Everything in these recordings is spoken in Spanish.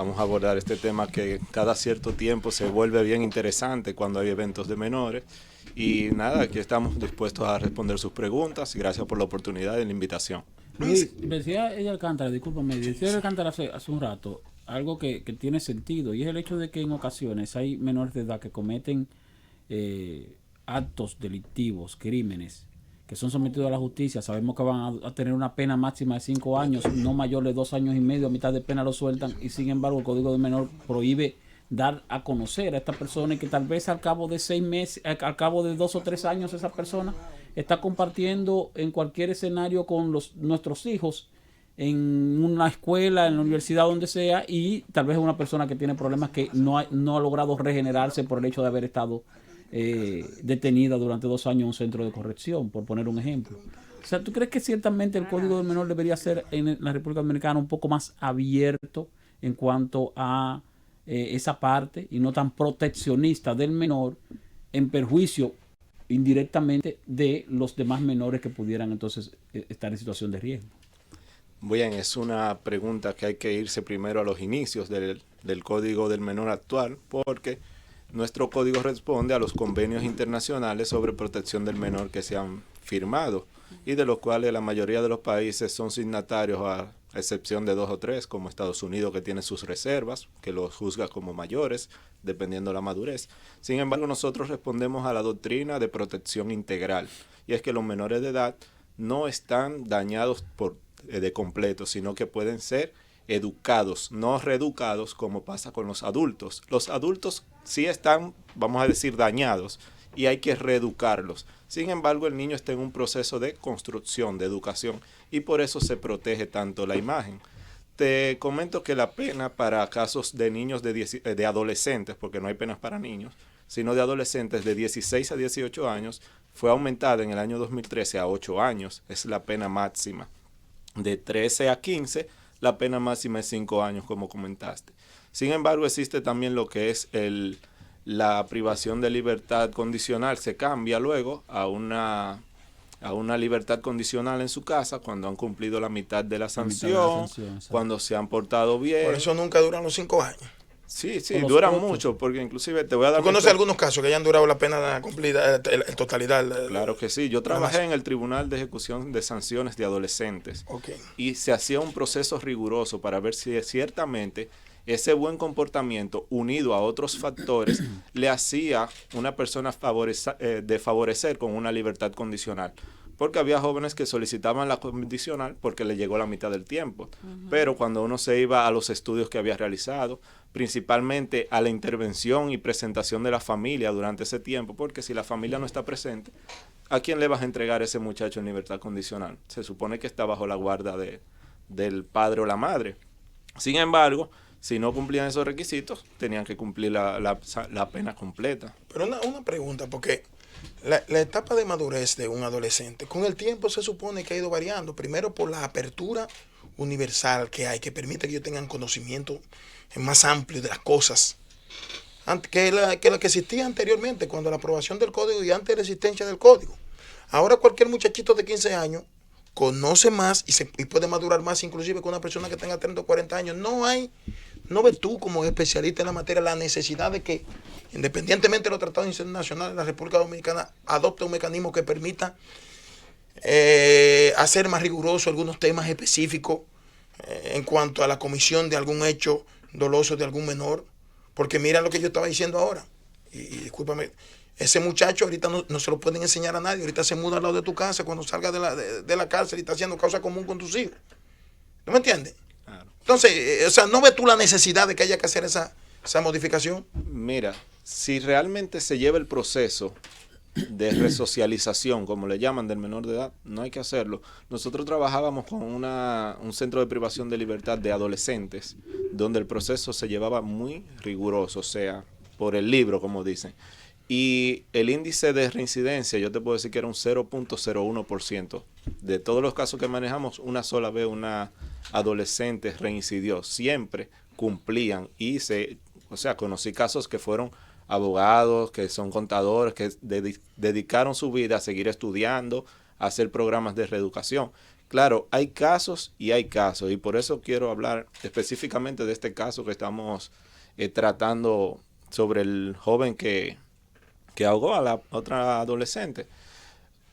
vamos a abordar este tema que cada cierto tiempo se vuelve bien interesante cuando hay eventos de menores. Y nada, aquí estamos dispuestos a responder sus preguntas. Gracias por la oportunidad y la invitación. Luis, decía ella Alcántara, discúlpame, decía ella Alcántara hace un rato algo que tiene sentido y es el hecho de que en ocasiones hay menores de edad que cometen actos delictivos, crímenes, que son sometidos a la justicia. Sabemos que van a tener una pena máxima de 5 años, no mayor de 2 años y medio, a mitad de pena lo sueltan y sin embargo el Código del Menor prohíbe dar a conocer a esta persona y que tal vez al cabo de 6 meses, al cabo de 2 o 3 años esa persona está compartiendo en cualquier escenario con nuestros hijos en una escuela, en la universidad, donde sea, y tal vez es una persona que tiene problemas que no ha logrado regenerarse por el hecho de haber estado detenida durante 2 años en un centro de corrección, por poner un ejemplo. O sea, ¿tú crees que ciertamente el Código del Menor debería ser en la República Dominicana un poco más abierto en cuanto a esa parte y no tan proteccionista del menor en perjuicio indirectamente de los demás menores que pudieran entonces estar en situación de riesgo? Bien, es una pregunta que hay que irse primero a los inicios del Código del Menor actual, porque nuestro código responde a los convenios internacionales sobre protección del menor que se han firmado y de los cuales la mayoría de los países son signatarios, a excepción de 2 o 3, como Estados Unidos, que tiene sus reservas, que los juzga como mayores, dependiendo de la madurez. Sin embargo, nosotros respondemos a la doctrina de protección integral, y es que los menores de edad no están dañados de completo, sino que pueden ser educados, no reeducados como pasa con los adultos. Los adultos sí están, vamos a decir, dañados y hay que reeducarlos. Sin embargo, el niño está en un proceso de construcción, de educación, y por eso se protege tanto la imagen. Te comento que la pena para casos de niños de adolescentes, porque no hay penas para niños, sino de adolescentes de 16 a 18 años, fue aumentada en el año 2013 a 8 años. Es la pena máxima. De 13 a 15, la pena máxima es 5 años, como comentaste. Sin embargo, existe también lo que es la privación de libertad condicional. Se cambia luego a una libertad condicional en su casa cuando han cumplido la mitad de la La mitad de la sanción, sanción, cuando se han portado Por bien. eso nunca duran los 5 años. Sí, o sí, los duran 8. mucho, porque inclusive te voy a dar ¿Tú conoces algunos casos que hayan durado la pena cumplida en totalidad? Claro que sí. Yo trabajé en el Tribunal de Ejecución de Sanciones de Adolescentes Ok. y se hacía un proceso riguroso para ver si ciertamente ese buen comportamiento unido a otros factores le hacía una persona de favorecer con una libertad condicional. Porque había jóvenes que solicitaban la condicional porque le llegó la mitad del tiempo. Pero cuando uno se iba a los estudios que había realizado, principalmente a la intervención y presentación de la familia durante ese tiempo, porque si la familia no está presente, ¿a quién le vas a entregar a ese muchacho en libertad condicional? Se supone que está bajo la guarda del padre o la madre. Sin embargo, si no cumplían esos requisitos, tenían que cumplir la pena completa. Pero una pregunta, porque la etapa de madurez de un adolescente, con el tiempo se supone que ha ido variando. Primero por la apertura universal que hay, que permite que ellos tengan conocimiento más amplio de las cosas. Que la que existía anteriormente, cuando la aprobación del código y antes de la existencia del código. Ahora cualquier muchachito de 15 años conoce más y puede madurar más, inclusive con una persona que tenga 30 o 40 años. No ves tú como especialista en la materia la necesidad de que, independientemente de los tratados internacionales, la República Dominicana adopte un mecanismo que permita hacer más riguroso algunos temas específicos en cuanto a la comisión de algún hecho doloso de algún menor? Porque mira lo que yo estaba diciendo ahora, y discúlpame, ese muchacho ahorita no se lo pueden enseñar a nadie, ahorita se muda al lado de tu casa cuando salga de la cárcel y está haciendo causa común con tus hijos. ¿No me entiendes? Claro. Entonces, o sea, ¿no ves tú la necesidad de que haya que hacer esa modificación? Mira, si realmente se lleva el proceso de resocialización, como le llaman, del menor de edad, no hay que hacerlo. Nosotros trabajábamos con un centro de privación de libertad de adolescentes, donde el proceso se llevaba muy riguroso, o sea, por el libro, como dicen. Y el índice de reincidencia, yo te puedo decir que era un 0.01%. De todos los casos que manejamos, una sola vez una adolescente reincidió. Siempre cumplían y o sea, conocí casos que fueron abogados, que son contadores, que dedicaron su vida a seguir estudiando, hacer programas de reeducación. Claro, hay casos, y por eso quiero hablar específicamente de este caso que estamos tratando sobre el joven que ahogó a la otra adolescente.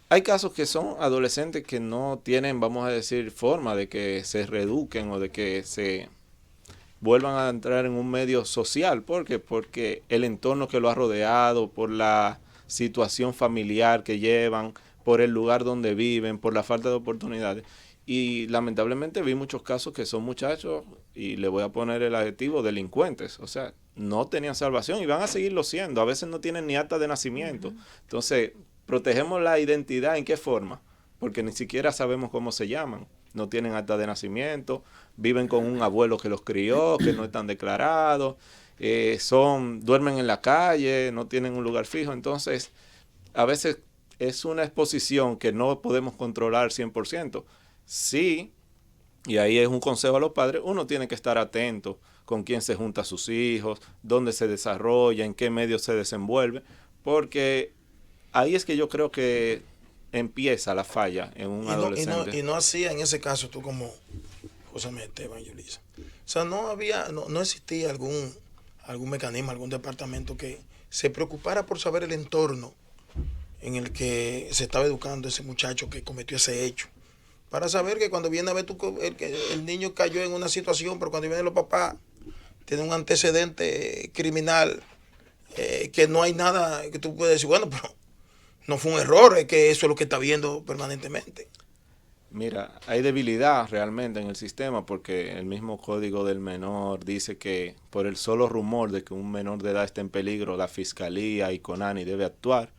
Hay casos que son adolescentes que no tienen, vamos a decir, forma de que se reeduquen o de que se vuelvan a entrar en un medio social. ¿Por qué? Porque el entorno que lo ha rodeado, por la situación familiar que llevan, por el lugar donde viven, por la falta de oportunidades. Y lamentablemente vi muchos casos que son muchachos, y le voy a poner el adjetivo, delincuentes. O sea, no tenían salvación y van a seguirlo siendo. A veces no tienen ni acta de nacimiento. Entonces, protegemos la identidad, ¿en qué forma? Porque ni siquiera sabemos cómo se llaman. No tienen acta de nacimiento, viven con un abuelo que los crió, que no están declarados, duermen en la calle, no tienen un lugar fijo. Entonces, a veces es una exposición que no podemos controlar 100%. Sí, y ahí es un consejo a los padres, uno tiene que estar atento con quién se junta a sus hijos, dónde se desarrolla, en qué medio se desenvuelve, porque ahí es que yo creo que empieza la falla en un adolescente. Y no hacía en ese caso tú como José Esteban, Yulisa. O sea, no existía algún mecanismo, algún departamento que se preocupara por saber el entorno en el que se estaba educando ese muchacho que cometió ese hecho. Para saber que cuando viene a ver el niño cayó en una situación, pero cuando vienen los papás, tiene un antecedente criminal, que no hay nada que tú puedes decir, bueno, pero no fue un error, es que eso es lo que está viendo permanentemente. Mira, hay debilidad realmente en el sistema porque el mismo Código del Menor dice que por el solo rumor de que un menor de edad está en peligro, la Fiscalía y CONANI debe actuar,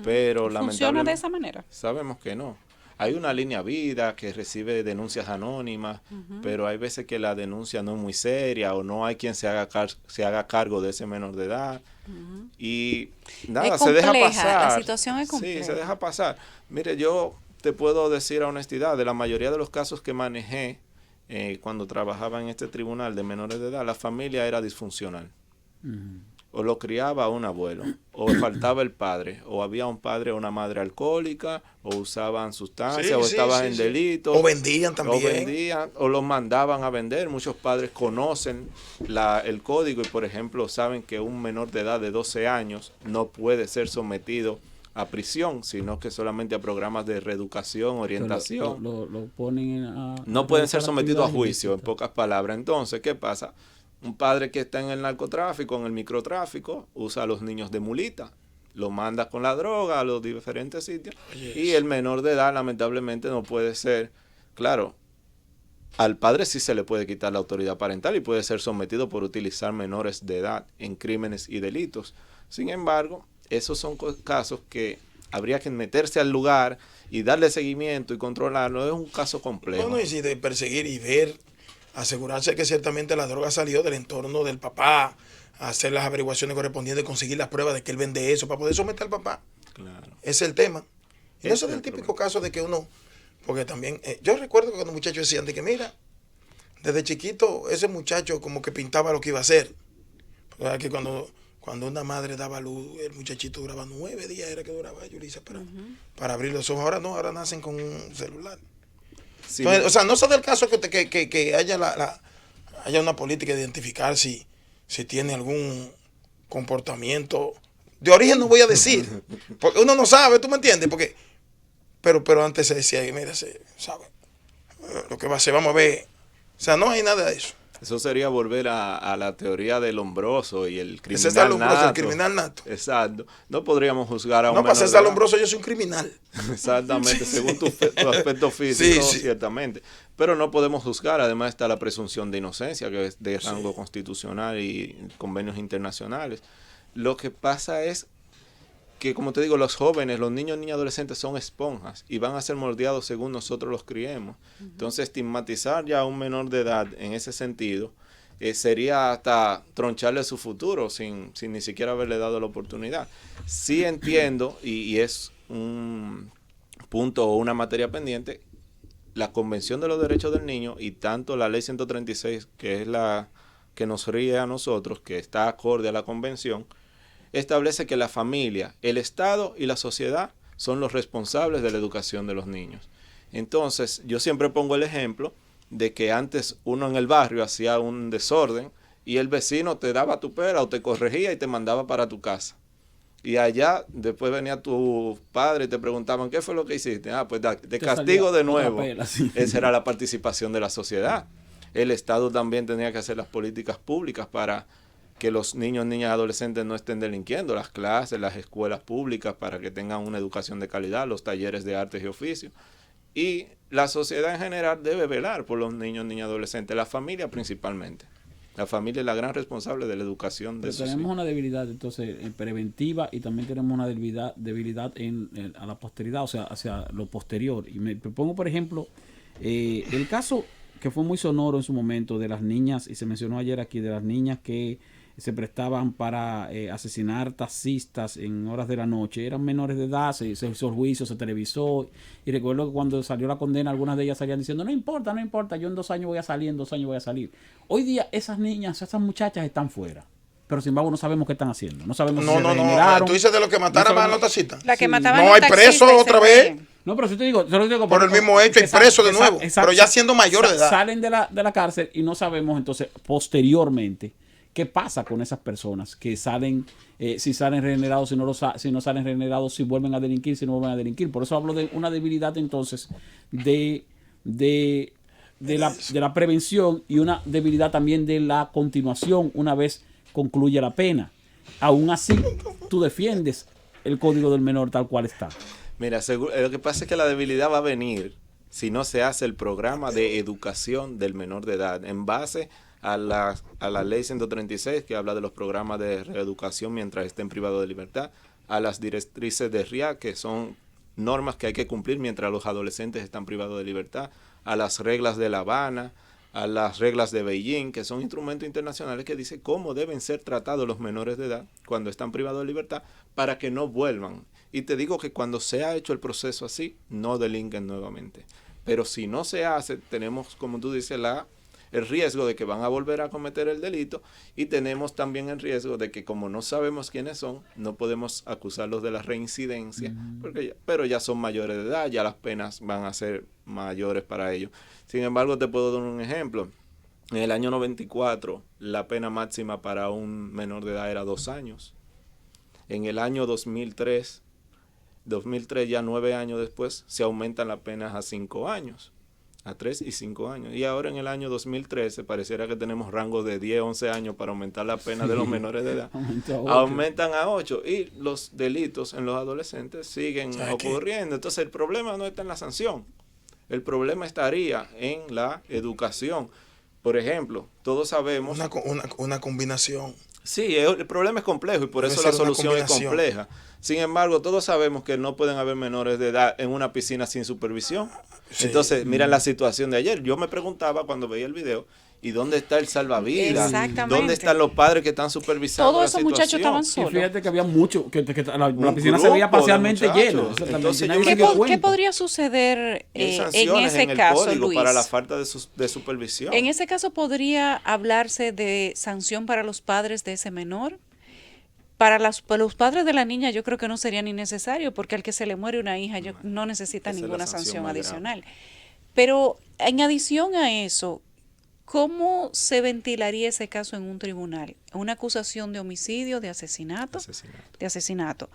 pero lamentablemente ¿funciona de esa manera? Sabemos que no. Hay una línea vida que recibe denuncias anónimas, pero hay veces que la denuncia no es muy seria o no hay quien se haga cargo de ese menor de edad. Y nada, se deja pasar. La situación es compleja. Sí, se deja pasar. Mire, yo te puedo decir a honestidad, de la mayoría de los casos que manejé cuando trabajaba en este tribunal de menores de edad, la familia era disfuncional. O lo criaba un abuelo, o faltaba el padre, o había un padre o una madre alcohólica, o usaban sustancias, o estaban en delitos. O vendían también. O los mandaban a vender. Muchos padres conocen el código y, por ejemplo, saben que un menor de edad de 12 años no puede ser sometido a prisión, sino que solamente a programas de reeducación, orientación. Lo ponen no pueden ser sometidos a juicio, en pocas palabras. Entonces, ¿qué pasa? Un padre que está en el narcotráfico, en el microtráfico, usa a los niños de mulita, los manda con la droga a los diferentes sitios, y el menor de edad lamentablemente no puede ser, claro, al padre sí se le puede quitar la autoridad parental y puede ser sometido por utilizar menores de edad en crímenes y delitos. Sin embargo, esos son casos que habría que meterse al lugar y darle seguimiento y controlarlo. Es un caso complejo. Bueno, y si de perseguir y ver, asegurarse que ciertamente la droga salió del entorno del papá, hacer las averiguaciones correspondientes, conseguir las pruebas de que él vende eso para poder someter al papá. Claro. Ese es el tema. Y eso es el típico caso de que uno, porque también, yo recuerdo que cuando muchachos decían de que mira, desde chiquito ese muchacho como que pintaba lo que iba a hacer. Porque que cuando una madre daba luz, el muchachito duraba 9 días, era que duraba, Yulisa, para abrir los ojos. Ahora no, ahora nacen con un celular. Sí. Entonces, o sea, no se da el caso que haya una política de identificar si tiene algún comportamiento de origen, no voy a decir, porque uno no sabe, ¿tú me entiendes? Pero antes se decía, mira, se sabe lo que va a hacer, vamos a ver. O sea, no hay nada de eso. Eso sería volver a la teoría del Lombroso y el criminal Ese es el Lombroso, nato. el criminal nato. Exacto. No podríamos juzgar a un menor. No, para ser Lombroso yo soy un criminal. Exactamente, según tu aspecto físico, ciertamente. Pero no podemos juzgar. Además está la presunción de inocencia, que es de rango constitucional y convenios internacionales. Lo que pasa es que, como te digo, los jóvenes, los niños, niñas, adolescentes son esponjas y van a ser moldeados según nosotros los criemos. Entonces, estigmatizar ya a un menor de edad en ese sentido sería hasta troncharle su futuro sin ni siquiera haberle dado la oportunidad. Sí entiendo, y es un punto o una materia pendiente, la Convención de los Derechos del Niño y tanto la Ley 136, que es la que nos rige a nosotros, que está acorde a la Convención, establece que la familia, el Estado y la sociedad son los responsables de la educación de los niños. Entonces, yo siempre pongo el ejemplo de que antes uno en el barrio hacía un desorden y el vecino te daba tu pera o te corregía y te mandaba para tu casa. Y allá después venía tu padre y te preguntaban, ¿qué fue lo que hiciste? Ah, pues te castigo de nuevo. Pela, sí. Esa era la participación de la sociedad. El Estado también tenía que hacer las políticas públicas para que los niños, niñas y adolescentes no estén delinquiendo, las clases, las escuelas públicas para que tengan una educación de calidad, los talleres de artes y oficios. Y la sociedad en general debe velar por los niños, niñas y adolescentes, la familia principalmente. La familia es la gran responsable de la educación de sus hijos. Tenemos una debilidad entonces preventiva y también tenemos una debilidad a la posteridad, o sea, hacia lo posterior. Y me propongo, por ejemplo, el caso que fue muy sonoro en su momento de las niñas, y se mencionó ayer aquí, de las niñas que se prestaban para asesinar taxistas en horas de la noche. Eran menores de edad, se hizo el juicio, se televisó, y recuerdo que cuando salió la condena, algunas de ellas salían diciendo, no importa, yo en 2 años voy a salir, en 2 años voy a salir. Hoy día esas niñas, esas muchachas están fuera, pero sin embargo no sabemos qué están haciendo, no sabemos si se regeneraron. Tú dices de lo que mataron a los taxistas. La que Sí. mataban No al hay taxista preso y se otra fue. vez. No, pero si te digo Por el mismo hecho, hay preso de nuevo, pero ya siendo mayores de edad. Salen de la cárcel y no sabemos entonces posteriormente qué pasa con esas personas que salen, si salen regenerados, si no salen regenerados, si vuelven a delinquir, si no vuelven a delinquir. Por eso hablo de una debilidad entonces de la prevención y una debilidad también de la continuación una vez concluye la pena. Aún así, tú defiendes el Código del Menor tal cual está. Mira, lo que pasa es que la debilidad va a venir si no se hace el programa de educación del menor de edad en base a la ley 136 que habla de los programas de reeducación mientras estén privados de libertad, a las directrices de RIA que son normas que hay que cumplir mientras los adolescentes están privados de libertad, a las reglas de La Habana, a las reglas de Beijing, que son instrumentos internacionales que dicen cómo deben ser tratados los menores de edad cuando están privados de libertad para que no vuelvan. Y te digo que cuando se ha hecho el proceso así, no delinquen nuevamente. Pero si no se hace, tenemos, como tú dices, el riesgo de que van a volver a cometer el delito y tenemos también el riesgo de que como no sabemos quiénes son, no podemos acusarlos de la reincidencia, pero ya son mayores de edad, ya las penas van a ser mayores para ellos. Sin embargo, te puedo dar un ejemplo. En el año 94, la pena máxima para un menor de edad era 2 años. En el año 2003, ya 9 años después, se aumentan las penas a 5 años. A 3 y 5 años. Y ahora en el año 2013 pareciera que tenemos rangos de 10, 11 años para aumentar la pena de los menores de edad. Aumentan a 8 y los delitos en los adolescentes siguen ocurriendo. Entonces el problema no está en la sanción. El problema estaría en la educación. Por ejemplo, todos sabemos... Una combinación. Sí, el problema es complejo y por eso la solución es compleja. Sin embargo, todos sabemos que no pueden haber menores de edad en una piscina sin supervisión. Sí. Entonces, mira la situación de ayer. Yo me preguntaba cuando veía el video, ¿y dónde está el salvavidas? Exactamente. ¿Dónde están los padres que están supervisando Todos la esos situación? muchachos estaban solos. Y fíjate que había mucho, que la piscina se veía parcialmente llena. Entonces, ¿Qué podría suceder en ese caso, Luis? Para la falta de supervisión. En ese caso, ¿podría hablarse de sanción para los padres de ese menor? Para los padres de la niña yo creo que no sería ni necesario, porque al que se le muere una hija no necesita ninguna sanción adicional. Pero en adición a eso, ¿cómo se ventilaría ese caso en un tribunal? Una acusación de homicidio, de asesinato. De asesinato.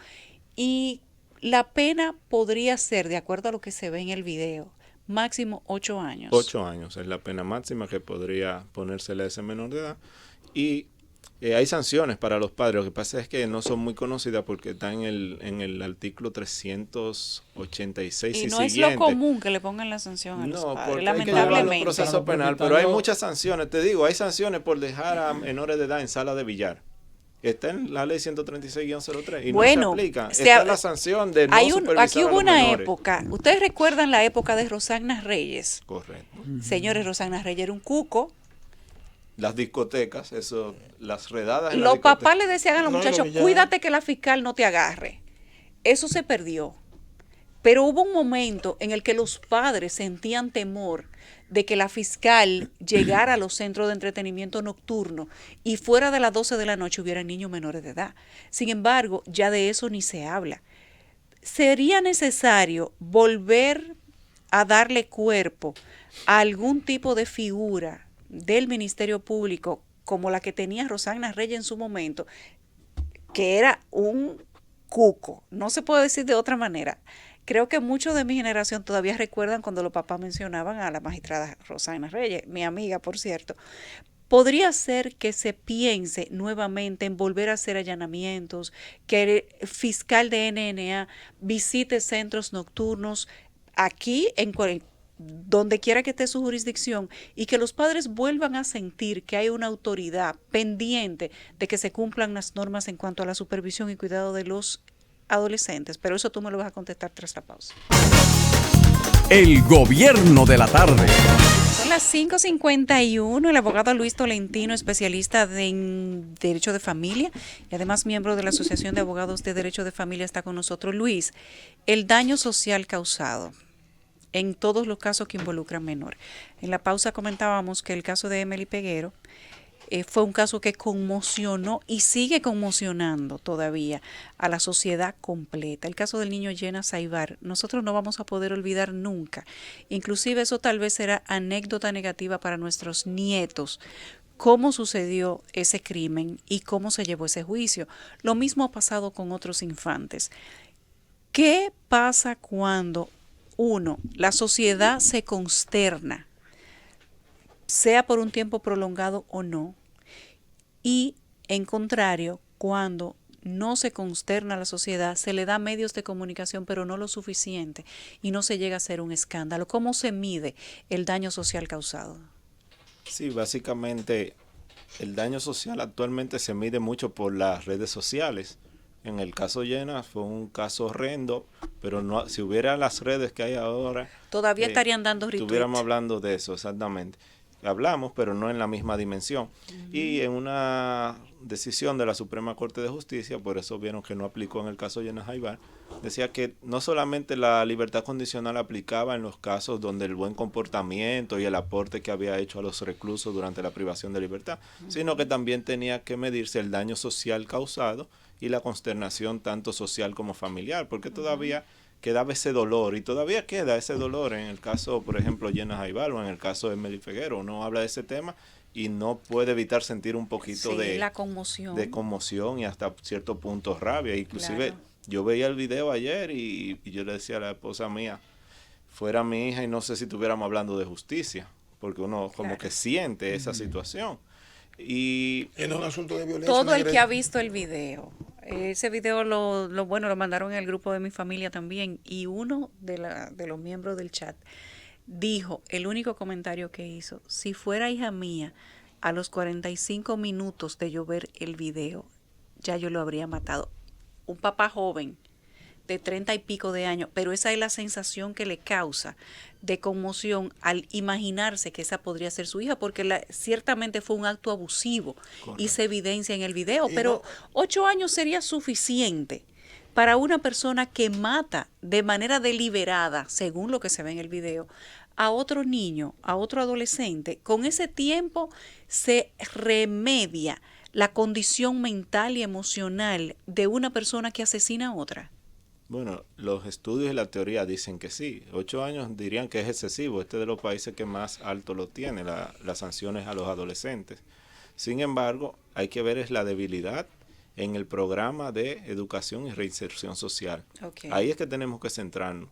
Y la pena podría ser, de acuerdo a lo que se ve en el video, máximo 8 años. 8 años es la pena máxima que podría ponérsele a ese menor de edad. Y hay sanciones para los padres. Lo que pasa es que no son muy conocidas porque están en el artículo 386 y no es siguiente. lo común que le pongan la sanción a los padres, lamentablemente. Hay que proceso penal, pero hay muchas sanciones. Te digo, hay sanciones por dejar a menores de edad en sala de billar. Está en la ley 136-03 y bueno, no se aplica. Está la sanción de no supervisar aquí hubo a los una menores. época, ¿ustedes recuerdan la época de Rosagna Reyes? Correcto. Señores, Rosagna Reyes era un cuco. Las discotecas, las redadas en los papás le decían a los muchachos, cuídate que la fiscal no te agarre. Eso se perdió. Pero hubo un momento en el que los padres sentían temor de que la fiscal llegara a los centros de entretenimiento nocturno y fuera de las 12 de la noche hubiera niños menores de edad. Sin embargo, ya de eso ni se habla. ¿sería necesario volver a darle cuerpo a algún tipo de figura del Ministerio Público como la que tenía Rosana Reyes en su momento, que era un cuco? No se puede decir de otra manera. Creo que muchos de mi generación todavía recuerdan cuando los papás mencionaban a la magistrada Rosana Reyes, mi amiga, por cierto. Podría ser que se piense nuevamente en volver a hacer allanamientos, que el fiscal de NNA visite centros nocturnos aquí, donde quiera que esté su jurisdicción, y que los padres vuelvan a sentir que hay una autoridad pendiente de que se cumplan las normas en cuanto a la supervisión y cuidado de los adolescentes. Pero eso tú me lo vas a contestar tras la pausa. El gobierno de la tarde. Son las 5:51. El abogado Luis Tolentino, especialista en Derecho de Familia y además miembro de la Asociación de Abogados de Derecho de Familia, está con nosotros. Luis, el daño social causado en todos los casos que involucran menor. En la pausa comentábamos que el caso de Emily Peguero fue un caso que conmocionó y sigue conmocionando todavía a la sociedad completa. El caso del niño Jenna Saibar, nosotros no vamos a poder olvidar nunca. Inclusive eso tal vez será anécdota negativa para nuestros nietos, cómo sucedió ese crimen y cómo se llevó ese juicio. Lo mismo ha pasado con otros infantes. ¿Qué pasa cuando la sociedad se consterna, sea por un tiempo prolongado o no? Y en contrario, cuando no se consterna la sociedad, se le da medios de comunicación, pero no lo suficiente, y no se llega a ser un escándalo. ¿Cómo se mide el daño social causado? Sí, básicamente el daño social actualmente se mide mucho por las redes sociales. En el caso Jenna fue un caso horrendo, pero no, si hubiera las redes que hay ahora, todavía estarían dando retweet. Estuviéramos hablando de eso, exactamente. Hablamos, pero no en la misma dimensión. Y en una decisión de la Suprema Corte de Justicia, por eso vieron que no aplicó en el caso Jenna Saibar, decía que no solamente la libertad condicional aplicaba en los casos donde el buen comportamiento y el aporte que había hecho a los reclusos durante la privación de libertad, sino que también tenía que medirse el daño social causado y la consternación tanto social como familiar, porque todavía quedaba ese dolor, y todavía queda ese dolor en el caso, por ejemplo, Jenna Saibar, o en el caso de Emily Peguero. Uno habla de ese tema y no puede evitar sentir un poquito la conmoción. De conmoción y hasta cierto punto rabia. Inclusive yo veía el video ayer y yo le decía a la esposa mía, fuera mi hija y no sé si estuviéramos hablando de justicia, porque uno como que siente esa situación. Y es un asunto de violencia. Todo el que ha visto el video, ese video lo mandaron en el grupo de mi familia también, y uno de los miembros del chat dijo, el único comentario que hizo: si fuera hija mía, a los 45 minutos de yo ver el video, ya yo lo habría matado. Un papá joven de 30 y pico de años, pero esa es la sensación que le causa de conmoción al imaginarse que esa podría ser su hija, porque ciertamente fue un acto abusivo. Correcto. Y se evidencia en el video, pero 8 años sería suficiente para una persona que mata de manera deliberada, según lo que se ve en el video, a otro niño, a otro adolescente. Con ese tiempo se remedia la condición mental y emocional de una persona que asesina a otra. Bueno, los estudios y la teoría dicen que sí. 8 años dirían que es excesivo. Este es de los países que más alto lo tiene, las sanciones a los adolescentes. Sin embargo, hay que ver es la debilidad en el programa de educación y reinserción social. Okay. Ahí es que tenemos que centrarnos.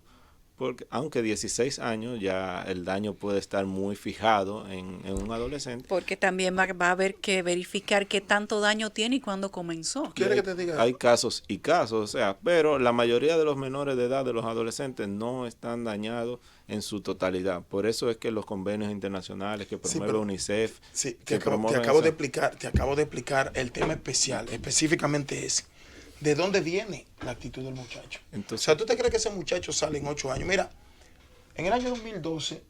Porque aunque 16 años ya el daño puede estar muy fijado en un adolescente. Porque también va a haber que verificar qué tanto daño tiene y cuándo comenzó. ¿Quieres que te diga? Hay casos y casos, o sea, pero la mayoría de los menores de edad, de los adolescentes, no están dañados en su totalidad. Por eso es que los convenios internacionales que promueve UNICEF, te acabo de explicar el tema especial, específicamente ese. ¿De dónde viene la actitud del muchacho? Entonces, o sea, ¿tú te crees que ese muchacho sale en 8 años? Mira, en el año 2012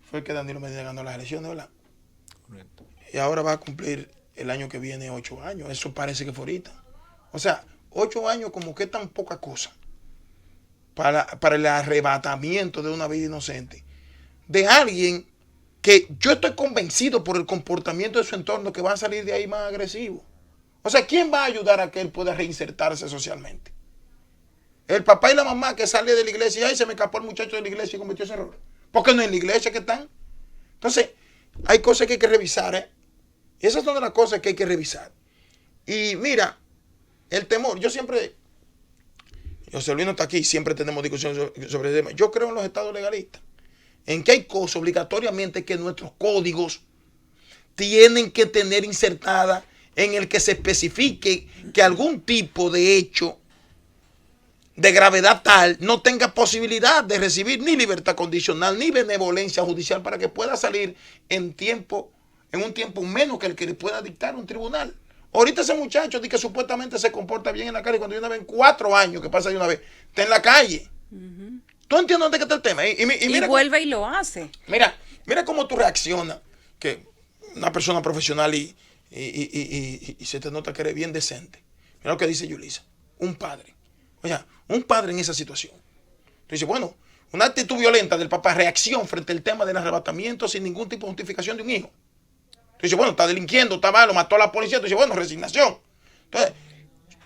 fue que Danilo Medina ganó las elecciones, ¿verdad? Correcto. Y ahora va a cumplir el año que viene 8 años. Eso parece que fue ahorita. O sea, 8 años como que tan poca cosa para el arrebatamiento de una vida inocente. De alguien que yo estoy convencido por el comportamiento de su entorno que va a salir de ahí más agresivo. O sea, ¿quién va a ayudar a que él pueda reinsertarse socialmente? El papá y la mamá que sale de la iglesia y ay, se me escapó el muchacho de la iglesia y cometió ese error. Porque no es en la iglesia que están. Entonces, hay cosas que hay que revisar, ¿eh? Y esas son de las cosas que hay que revisar. Y mira, el temor, José Luis no está aquí, siempre tenemos discusiones sobre el tema. Yo creo en los estados legalistas, en que hay cosas obligatoriamente que nuestros códigos tienen que tener insertada en el que se especifique que algún tipo de hecho de gravedad tal no tenga posibilidad de recibir ni libertad condicional ni benevolencia judicial para que pueda salir en un tiempo menos que el que le pueda dictar un tribunal. Ahorita ese muchacho dice que supuestamente se comporta bien en la calle, cuando yo una vez en 4 años que pasa de una vez, está en la calle. ¿Tú entiendes dónde está el tema? Y mira vuelve y lo hace. Mira cómo tú reaccionas, que una persona profesional y se te nota que eres bien decente. Mira lo que dice Yulisa, un padre. Oye, un padre en esa situación. Tú dices, bueno, una actitud violenta del papá, reacción frente al tema del arrebatamiento sin ningún tipo de justificación de un hijo. Tú dices, bueno, está delinquiendo, está malo, mató a la policía. Tú dices, bueno, resignación. Entonces,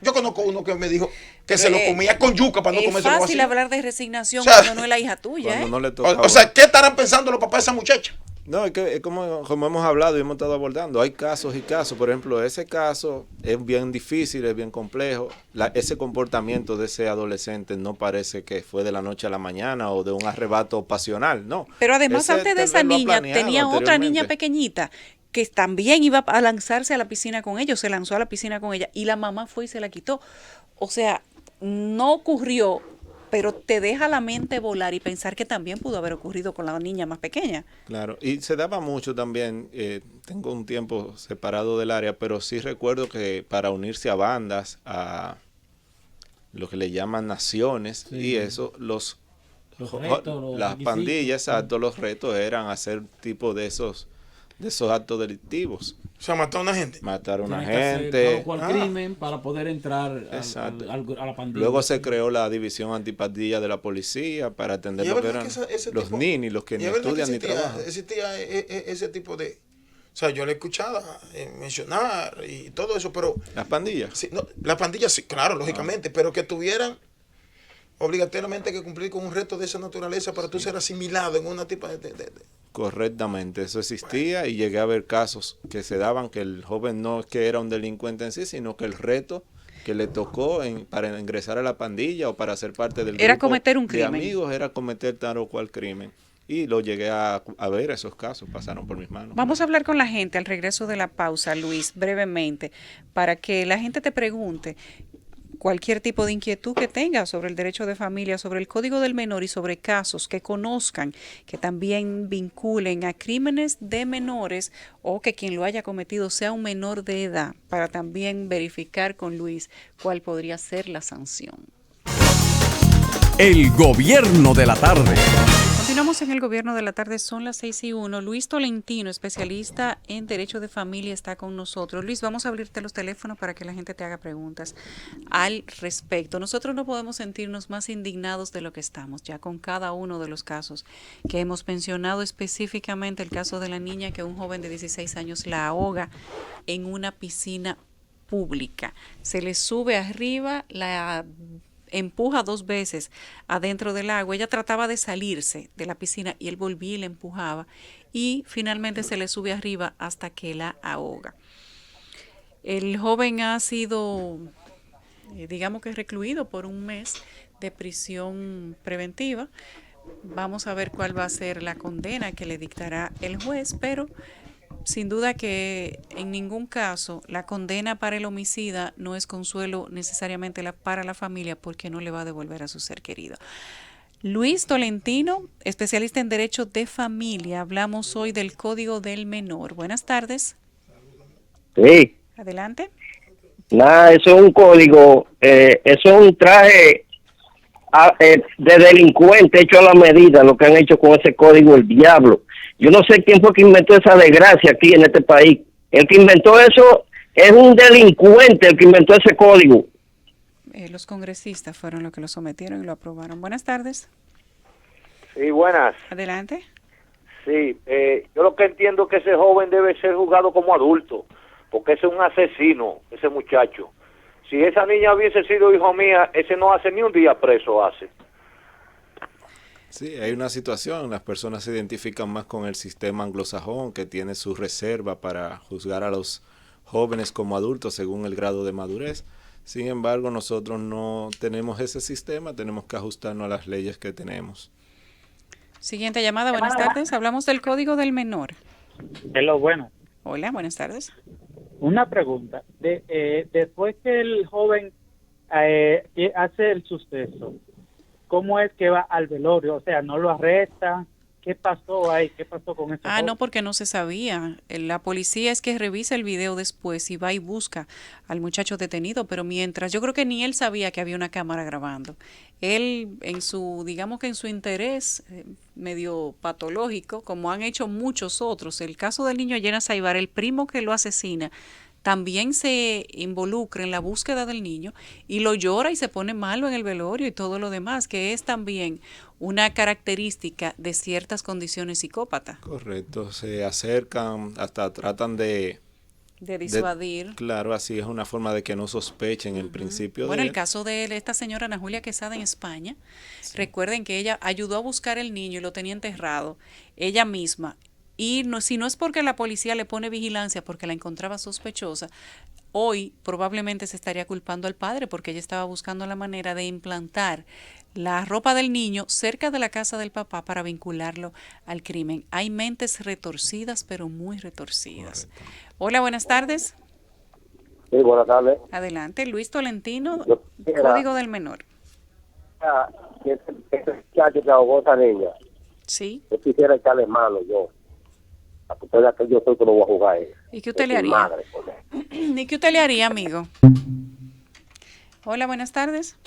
yo conozco uno que me dijo que se lo comía con yuca para no comerse. Es fácil hablar de resignación cuando no es la hija tuya. No le tocaba. O sea, ¿qué estarán pensando los papás de esa muchacha? No, es que como hemos hablado y hemos estado abordando, hay casos y casos. Por ejemplo, ese caso es bien difícil, es bien complejo. Ese comportamiento de ese adolescente no parece que fue de la noche a la mañana o de un arrebato pasional, no. Pero además antes de esa niña tenía otra niña pequeñita que también iba a lanzarse a la piscina con ellos, se lanzó a la piscina con ella y la mamá fue y se la quitó. O sea, no ocurrió, pero te deja la mente volar y pensar que también pudo haber ocurrido con la niña más pequeña. Claro, y se daba mucho también, tengo un tiempo separado del área, pero sí recuerdo que para unirse a bandas, a lo que le llaman naciones, sí. Y eso, las pandillas, exacto, los retos eran hacer tipo de esos actos delictivos. O sea, matar a una gente. Matar a una gente. Crimen para poder entrar a la pandilla. Luego se creó la división antipandilla de la policía para atender lo que eran los ninis, los que ni estudian ni trabajan. Existía ese tipo de... O sea, yo le he escuchado mencionar y todo eso, pero... ¿Las pandillas? Sí, no, las pandillas sí, claro, lógicamente, pero que tuvieran obligatoriamente que cumplir con un reto de esa naturaleza para tú ser asimilado en una tipo de... Correctamente, eso existía y llegué a ver casos que se daban que el joven no es que era un delincuente en sí, sino que el reto que le tocó para ingresar a la pandilla o para ser parte del era grupo cometer un crimen. De amigos era cometer tal o cual crimen. Y lo llegué a ver, esos casos pasaron por mis manos. Vamos a hablar con la gente al regreso de la pausa, Luis, brevemente, para que la gente te pregunte cualquier tipo de inquietud que tenga sobre el derecho de familia, sobre el Código del Menor y sobre casos que conozcan, que también vinculen a crímenes de menores o que quien lo haya cometido sea un menor de edad, para también verificar con Luis cuál podría ser la sanción. El Gobierno de la Tarde. Continuamos en el Gobierno de la Tarde, son las 6:01. Luis Tolentino, especialista en Derecho de Familia, está con nosotros. Luis, vamos a abrirte los teléfonos para que la gente te haga preguntas al respecto. Nosotros no podemos sentirnos más indignados de lo que estamos, ya con cada uno de los casos que hemos mencionado, específicamente el caso de la niña que un joven de 16 años la ahoga en una piscina pública. Se le sube arriba, la empuja 2 veces adentro del agua. Ella trataba de salirse de la piscina y él volvía y la empujaba y finalmente se le sube arriba hasta que la ahoga. El joven ha sido, digamos que recluido por 1 mes de prisión preventiva. Vamos a ver cuál va a ser la condena que le dictará el juez, pero sin duda que en ningún caso la condena para el homicida no es consuelo necesariamente para la familia, porque no le va a devolver a su ser querido. Luis Tolentino, especialista en Derecho de Familia. Hablamos hoy del Código del Menor. Buenas tardes. Sí. Adelante. Nada, eso es un código, eso es un traje de delincuente hecho a la medida, lo que han hecho con ese código el diablo. Yo no sé quién fue que inventó esa desgracia aquí en este país. El que inventó eso es un delincuente, el que inventó ese código. Los congresistas fueron los que lo sometieron y lo aprobaron. Buenas tardes. Sí, buenas. Adelante. Sí, yo lo que entiendo es que ese joven debe ser juzgado como adulto, porque ese es un asesino, ese muchacho. Si esa niña hubiese sido hijo mía, ese no hace ni un día preso, hace. Sí, hay una situación, las personas se identifican más con el sistema anglosajón que tiene su reserva para juzgar a los jóvenes como adultos según el grado de madurez. Sin embargo, nosotros no tenemos ese sistema, tenemos que ajustarnos a las leyes que tenemos. Siguiente llamada, buenas tardes. Hablamos del Código del Menor. Es lo bueno. Hola, buenas tardes. Una pregunta. Después que el joven hace el suceso, ¿cómo es que va al velorio? O sea, ¿no lo arresta? ¿Qué pasó ahí? ¿Qué pasó con ese joven? No, porque no se sabía. La policía es que revisa el video después y va y busca al muchacho detenido, pero mientras, yo creo que ni él sabía que había una cámara grabando. Él, digamos que en su interés medio patológico, como han hecho muchos otros, el caso del niño Llena Saibar, el primo que lo asesina, también se involucra en la búsqueda del niño y lo llora y se pone malo en el velorio y todo lo demás, que es también una característica de ciertas condiciones psicópatas. Correcto, se acercan, hasta tratan de disuadir. Claro, así es una forma de que no sospechen en principio. Bueno, el caso de esta señora Ana Julia Quesada en España, sí. Recuerden que ella ayudó a buscar el niño y lo tenía enterrado ella misma. Y si no es porque la policía le pone vigilancia porque la encontraba sospechosa, hoy probablemente se estaría culpando al padre porque ella estaba buscando la manera de implantar la ropa del niño cerca de la casa del papá para vincularlo al crimen. Hay mentes retorcidas, pero muy retorcidas. Correcto. Hola, buenas tardes. Sí, buenas tardes. Adelante, Luis Tolentino, Código del Menor. Ese muchacho que ahogó a esa niña. Sí. Yo quisiera echarle mano, yo. Que yo soy que lo voy a jugar. ¿Y qué usted le haría? Madre, ¿Y qué usted le haría, amigo? Hola, buenas tardes.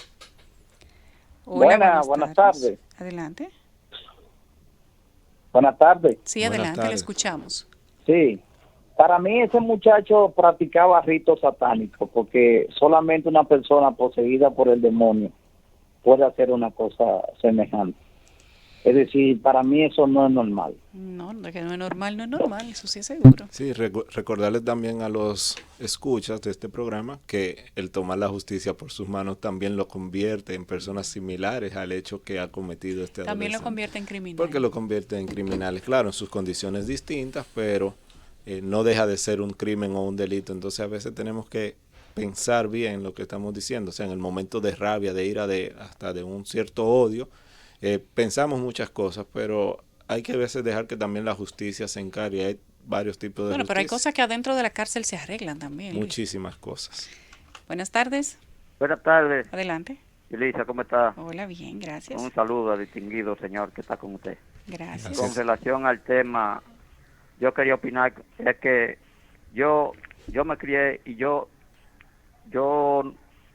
Hola, buenas tardes. Adelante. Buenas tardes. Sí, adelante, le escuchamos. Sí. Para mí ese muchacho practicaba ritos satánicos porque solamente una persona poseída por el demonio puede hacer una cosa semejante. Es decir, para mí eso no es normal. No, de que no es normal, eso sí es seguro. Sí, recordarles también a los escuchas de este programa que el tomar la justicia por sus manos también lo convierte en personas similares al hecho que ha cometido este adolescente. También lo convierte en criminales. Porque lo convierte en criminales, claro, en sus condiciones distintas, pero no deja de ser un crimen o un delito. Entonces a veces tenemos que pensar bien lo que estamos diciendo, o sea, en el momento de rabia, de ira, hasta de un cierto odio, pensamos muchas cosas, pero hay que a veces dejar que también la justicia se encargue. Hay varios tipos de justicia. Pero hay cosas que adentro de la cárcel se arreglan también. Muchísimas cosas. Buenas tardes. Buenas tardes. Adelante. Elisa, ¿cómo está? Hola, bien, gracias. Un saludo al distinguido señor que está con usted. Gracias. Con relación al tema, yo quería opinar, es que yo me crié y yo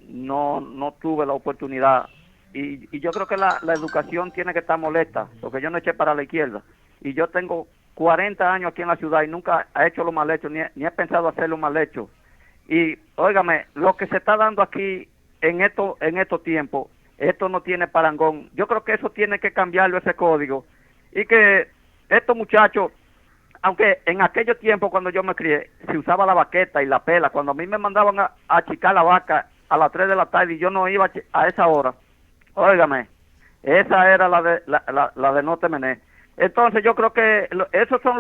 no tuve la oportunidad. Y yo creo que la educación tiene que estar molesta, porque yo no eché para la izquierda. Y yo tengo 40 años aquí en la ciudad y nunca he hecho lo mal hecho, ni he pensado hacer lo mal hecho. Y, óigame, lo que se está dando aquí en estos tiempos, esto no tiene parangón. Yo creo que eso tiene que cambiarlo, ese código. Y que estos muchachos, aunque en aquellos tiempos cuando yo me crié, se usaba la baqueta y la pela. Cuando a mí me mandaban a achicar la vaca a las 3 de la tarde y yo no iba a esa hora, óigame, esa era la de no temener. Entonces yo creo que esos son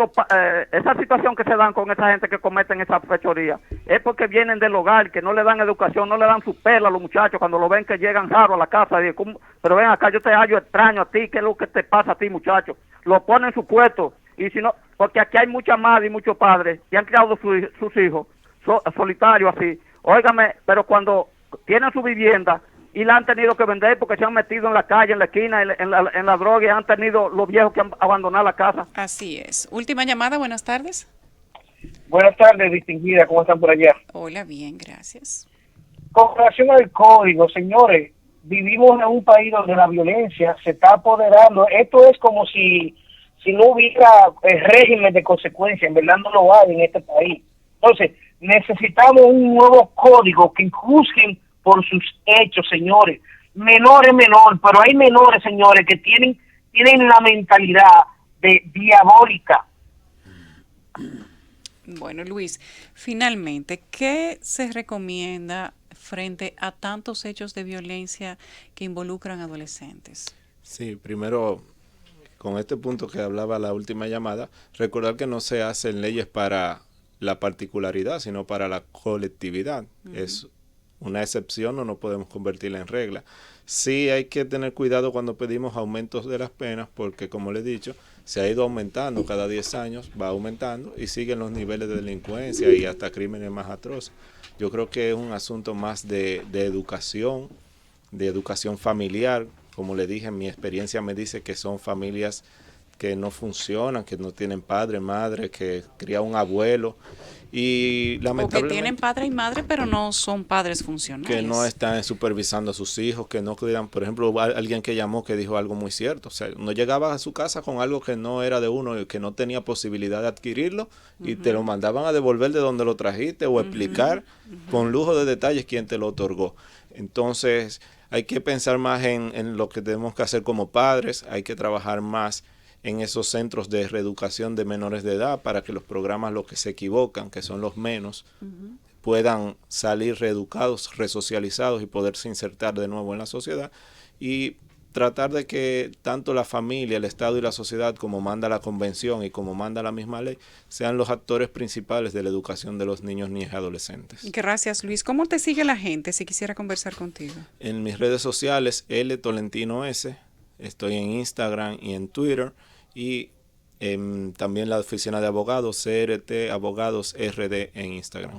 esa situación que se dan con esa gente que cometen esa fechoría es porque vienen del hogar, que no le dan educación, no le dan su pela a los muchachos cuando lo ven que llegan raros a la casa. Y pero ven acá, yo te hallo extraño a ti, ¿qué es lo que te pasa a ti, muchacho? Lo ponen en su puesto, y si no, porque aquí hay muchas madres y muchos padres que han criado sus hijos solitarios así. Óigame, pero cuando tienen su vivienda y la han tenido que vender porque se han metido en la calle, en la esquina, en la droga, y han tenido los viejos que han abandonado la casa. Así es. Última llamada, buenas tardes. Buenas tardes, distinguida, ¿cómo están por allá? Hola, bien, gracias. Con relación al código, señores, vivimos en un país donde la violencia se está apoderando. Esto es como si no hubiera régimen de consecuencia, en verdad no lo hay en este país. Entonces, necesitamos un nuevo código que juzguen por sus hechos, señores. Menor es menor, pero hay menores, señores, que tienen la mentalidad de diabólica. Bueno, Luis, finalmente, ¿qué se recomienda frente a tantos hechos de violencia que involucran adolescentes? Sí, primero, con este punto que hablaba la última llamada, recordar que no se hacen leyes para la particularidad, sino para la colectividad. Es una excepción, no nos podemos convertirla en regla. Sí hay que tener cuidado cuando pedimos aumentos de las penas, porque como les he dicho, se ha ido aumentando cada 10 años, va aumentando y siguen los niveles de delincuencia y hasta crímenes más atroces. Yo creo que es un asunto más de educación familiar. Como le dije, mi experiencia me dice que son familias que no funcionan, que no tienen padre, madre, que cría un abuelo y lamentablemente o que tienen padre y madre pero no son padres funcionales, que no están supervisando a sus hijos, que no cuidan. Por ejemplo, alguien que llamó que dijo algo muy cierto, o sea, no llegaba a su casa con algo que no era de uno y que no tenía posibilidad de adquirirlo y te lo mandaban a devolver de donde lo trajiste o explicar con lujo de detalles quién te lo otorgó. Entonces hay que pensar más en lo que tenemos que hacer como padres, hay que trabajar más en esos centros de reeducación de menores de edad para que los programas, los que se equivocan, que son los menos, puedan salir reeducados, resocializados y poderse insertar de nuevo en la sociedad, y tratar de que tanto la familia, el Estado y la sociedad, como manda la convención y como manda la misma ley, sean los actores principales de la educación de los niños, niñas y adolescentes. Gracias, Luis. ¿Cómo te sigue la gente si quisiera conversar contigo? En mis redes sociales, L Tolentino S, estoy en Instagram y en Twitter, y también la oficina de abogados, CRT Abogados RD en Instagram.